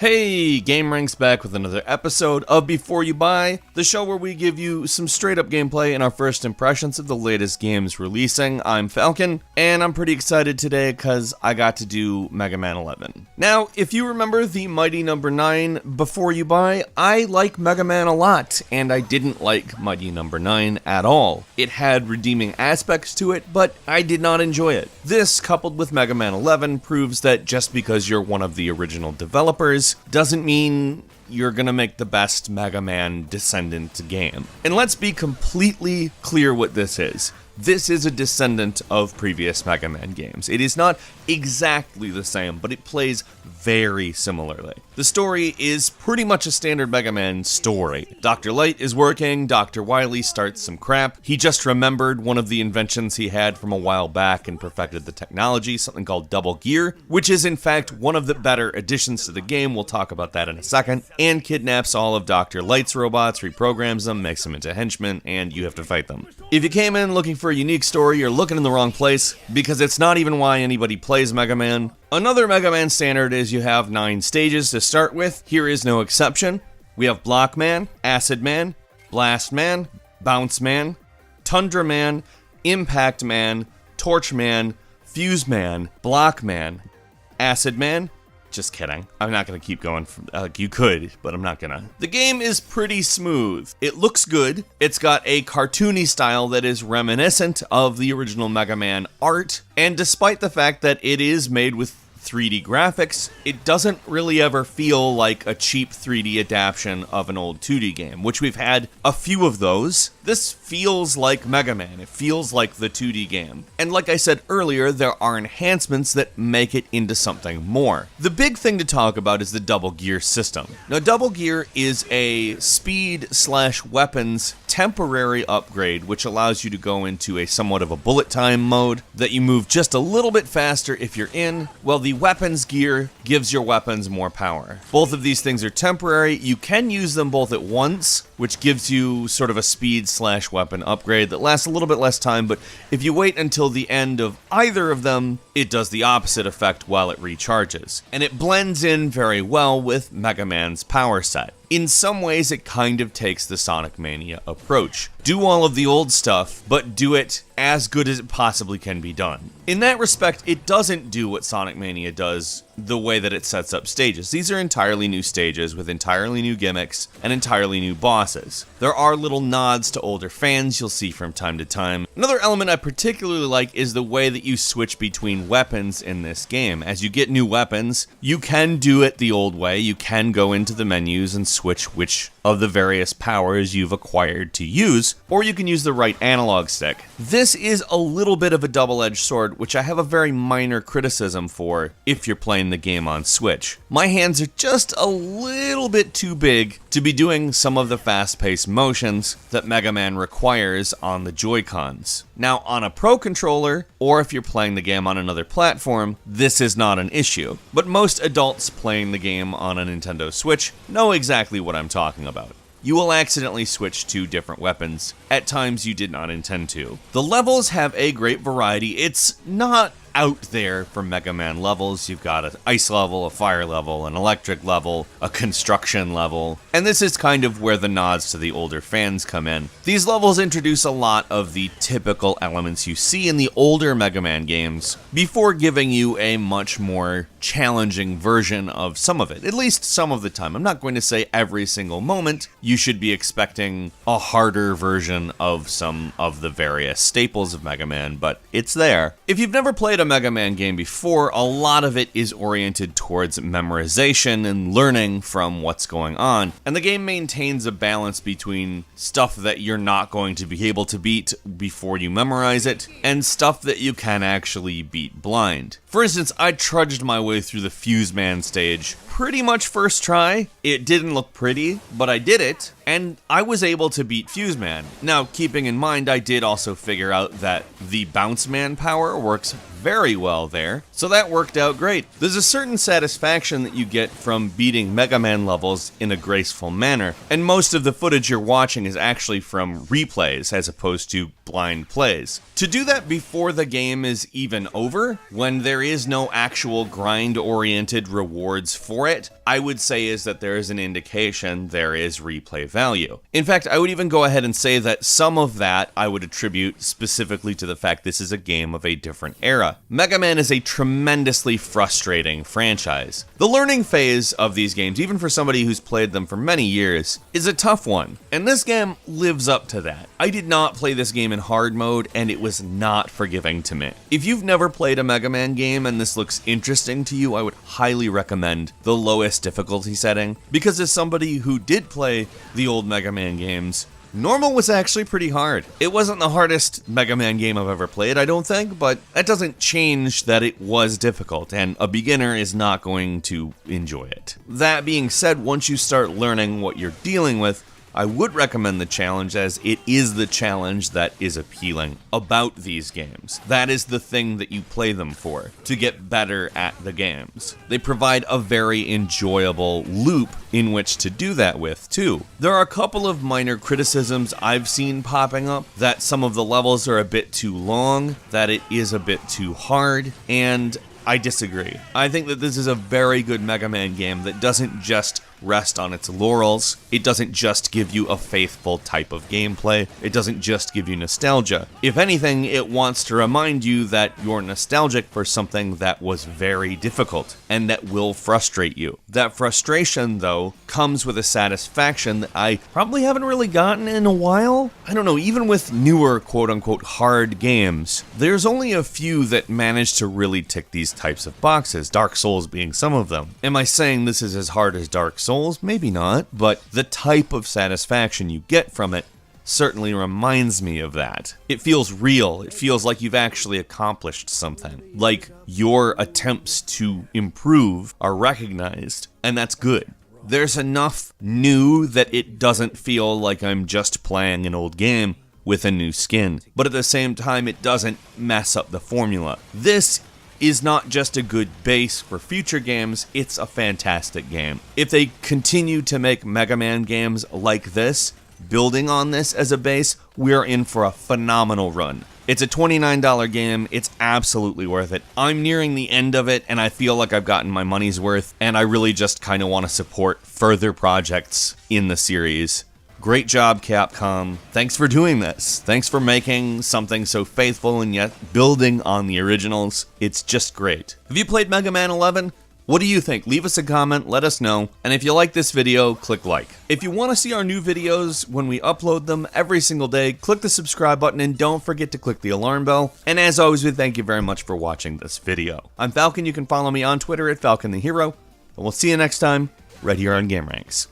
Hey, Gameranx back with another episode of Before You Buy, the show where we give you some straight up gameplay and our first impressions of the latest games releasing. I'm Falcon, and I'm pretty excited today because I got to do Mega Man 11. Now, if you remember the mighty number 9 Before You Buy, I like Mega Man a lot, and I didn't like mighty number 9 at all. It had redeeming aspects to it, but I did not enjoy it. This, coupled with Mega Man 11, proves that just because you're one of the original developers doesn't mean you're gonna make the best Mega Man descendant game. And let's be completely clear what this is. This is a descendant of previous Mega Man games. It is not exactly the same, but it plays very similarly. The story is pretty much a standard Mega Man story. Dr. Light is working, Dr. Wily starts some crap. He just remembered one of the inventions he had from a while back and perfected the technology, something called Double Gear, which is in fact one of the better additions to the game, we'll talk about that in a second, and kidnaps all of Dr. Light's robots, reprograms them, makes them into henchmen, and you have to fight them. If you came in looking for a unique story, you're looking in the wrong place, because it's not even why anybody plays Mega Man. Another Mega Man standard is you have 9 stages to start with. Here is no exception. We have Block Man, Acid Man, Blast Man, Bounce Man, Tundra Man, Impact Man, Torch Man, Fuse Man, Block Man, Acid Man. Just kidding. I'm not gonna keep going. You could, but I'm not gonna. The game is pretty smooth. It looks good. It's got a cartoony style that is reminiscent of the original Mega Man art, and despite the fact that it is made with 3D graphics, it doesn't really ever feel like a cheap 3D adaptation of an old 2D game, which we've had a few of those. This feels like Mega Man. It feels like the 2D game. And like I said earlier, there are enhancements that make it into something more. The big thing to talk about is the Double Gear system. Now, Double Gear is a speed/weapons temporary upgrade, which allows you to go into a somewhat of a bullet time mode, that you move just a little bit faster if you're in, while the weapons gear gives your weapons more power. Both of these things are temporary. You can use them both at once, which gives you sort of a speed/weapon upgrade that lasts a little bit less time, but if you wait until the end of either of them, it does the opposite effect while it recharges. And it blends in very well with Mega Man's power set. In some ways, it kind of takes the Sonic Mania approach. Do all of the old stuff, but do it as good as it possibly can be done. In that respect, it doesn't do what Sonic Mania does the way that it sets up stages. These are entirely new stages with entirely new gimmicks and entirely new bosses. There are little nods to older fans you'll see from time to time. Another element I particularly like is the way that you switch between weapons in this game. As you get new weapons, you can do it the old way. You can go into the menus and switch which of the various powers you've acquired to use, or you can use the right analog stick. This is a little bit of a double-edged sword, which I have a very minor criticism for if you're playing the game on Switch. My hands are just a little bit too big to be doing some of the fast-paced motions that Mega Man requires on the Joy-Cons. Now, on a Pro Controller, or if you're playing the game on another platform, this is not an issue. But most adults playing the game on a Nintendo Switch know exactly what I'm talking about. You will accidentally switch to different weapons at times you did not intend to. The levels have a great variety. It's not out there for Mega Man levels. You've got an ice level, a fire level, an electric level, a construction level, and this is kind of where the nods to the older fans come in. These levels introduce a lot of the typical elements you see in the older Mega Man games before giving you a much more challenging version of some of it, at least some of the time. I'm not going to say every single moment you should be expecting a harder version of some of the various staples of Mega Man, but it's there. If you've never played a Mega Man game before, a lot of it is oriented towards memorization and learning from what's going on, and the game maintains a balance between stuff that you're not going to be able to beat before you memorize it, and stuff that you can actually beat blind. For instance, I trudged my way through the Fuse Man stage pretty much first try. It didn't look pretty, but I did it, and I was able to beat Fuse Man. Now, keeping in mind, I did also figure out that the Bounce Man power works very well there, so that worked out great. There's a certain satisfaction that you get from beating Mega Man levels in a graceful manner, and most of the footage you're watching is actually from replays as opposed to blind plays. To do that before the game is even over, when there is no actual grind-oriented rewards for it, I would say is that there is an indication there is replay value. In fact, I would even go ahead and say that some of that I would attribute specifically to the fact this is a game of a different era. Mega Man is a tremendously frustrating franchise. The learning phase of these games, even for somebody who's played them for many years, is a tough one, and this game lives up to that. I did not play this game in hard mode, and it was not forgiving to me. If you've never played a Mega Man game and this looks interesting to you, I would highly recommend the lowest difficulty setting, because as somebody who did play the old Mega Man games, normal was actually pretty hard. It wasn't the hardest Mega Man game I've ever played, I don't think, but that doesn't change that it was difficult, and a beginner is not going to enjoy it. That being said, once you start learning what you're dealing with, I would recommend the challenge, as it is the challenge that is appealing about these games. That is the thing that you play them for, to get better at the games. They provide a very enjoyable loop in which to do that with, too. There are a couple of minor criticisms I've seen popping up, that some of the levels are a bit too long, that it is a bit too hard, and I disagree. I think that this is a very good Mega Man game that doesn't just rest on its laurels. It doesn't just give you a faithful type of gameplay. It doesn't just give you nostalgia. If anything, it wants to remind you that you're nostalgic for something that was very difficult and that will frustrate you. That frustration, though, comes with a satisfaction that I probably haven't really gotten in a while. I don't know, even with newer quote-unquote hard games, there's only a few that manage to really tick these types of boxes, Dark Souls being some of them. Am I saying this is as hard as Dark Souls? Maybe not, but the type of satisfaction you get from it certainly reminds me of that. It feels real. It feels like you've actually accomplished something. Like your attempts to improve are recognized, and that's good. There's enough new that it doesn't feel like I'm just playing an old game with a new skin, but at the same time, it doesn't mess up the formula. This is not just a good base for future games, it's a fantastic game. If they continue to make Mega Man games like this, building on this as a base, we're in for a phenomenal run. It's a $29 game, it's absolutely worth it. I'm nearing the end of it, and I feel like I've gotten my money's worth, and I really just kind of want to support further projects in the series. Great job, Capcom. Thanks for doing this. Thanks for making something so faithful and yet building on the originals. It's just great. Have you played Mega Man 11? What do you think? Leave us a comment, let us know, and if you like this video, click like. If you want to see our new videos when we upload them every single day, click the subscribe button and don't forget to click the alarm bell. And as always, we thank you very much for watching this video. I'm Falcon, you can follow me on Twitter at Falcon the Hero, and we'll see you next time, right here on Gameranx.